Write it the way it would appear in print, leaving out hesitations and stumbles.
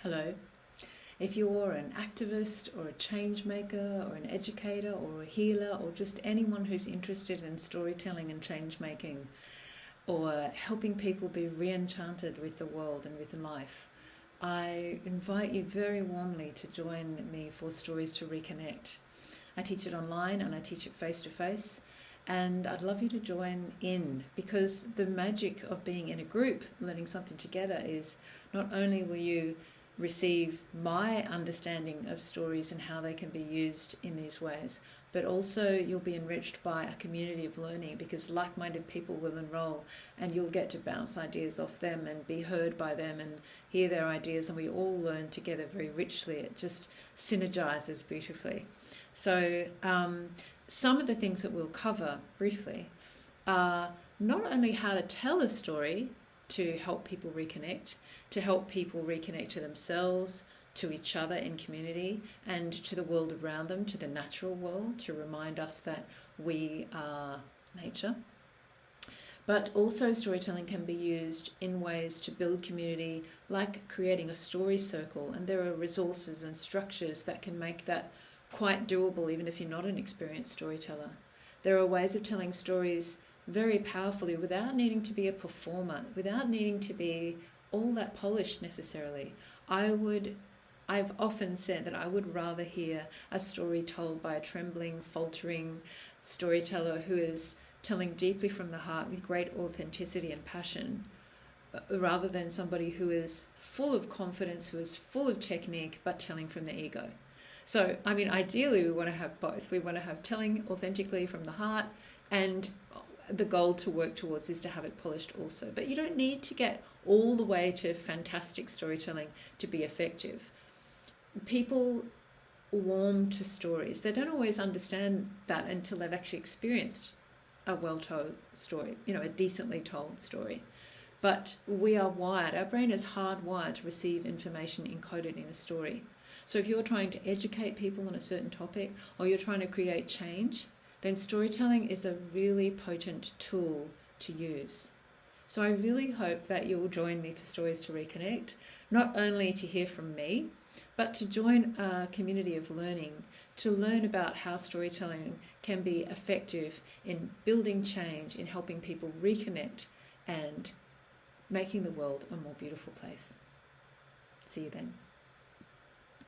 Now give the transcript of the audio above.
Hello. If you're an activist or a change maker or an educator or a healer or just anyone who's interested in storytelling and change making or helping people be re-enchanted with the world and with life, I invite you very warmly to join me for Stories to Reconnect. I teach it online and I teach it face to face, and I'd love you to join in, because the magic of being in a group learning something together is not only will you receive my understanding of stories and how they can be used in these ways, but also you'll be enriched by a community of learning, because like-minded people will enrol and you'll get to bounce ideas off them and be heard by them and hear their ideas, and we all learn together very richly. It just synergizes beautifully. So some of the things that we'll cover briefly are not only how to tell a story to help people reconnect, to help people reconnect to themselves, to each other in community, and to the world around them, to the natural world, to remind us that we are nature. But also storytelling can be used in ways to build community, like creating a story circle, and there are resources and structures that can make that quite doable even if you're not an experienced storyteller. There are ways of telling stories very powerfully without needing to be a performer, without needing to be all that polished necessarily. I've often said that I would rather hear a story told by a trembling, faltering storyteller who is telling deeply from the heart with great authenticity and passion, rather than somebody who is full of confidence, who is full of technique, but telling from the ego. So, I mean, ideally we want to have both. We want to have telling authentically from the heart, and the goal to work towards is to have it polished also. But you don't need to get all the way to fantastic storytelling to be effective. People warm to stories. They don't always understand that until they've actually experienced a well-told story, a decently told story. But we are wired, our brain is hardwired to receive information encoded in a story. So if you're trying to educate people on a certain topic, or you're trying to create change, then storytelling is a really potent tool to use. So I really hope that you'll join me for Stories to Reconnect, not only to hear from me, but to join a community of learning, to learn about how storytelling can be effective in building change, in helping people reconnect and making the world a more beautiful place. See you then.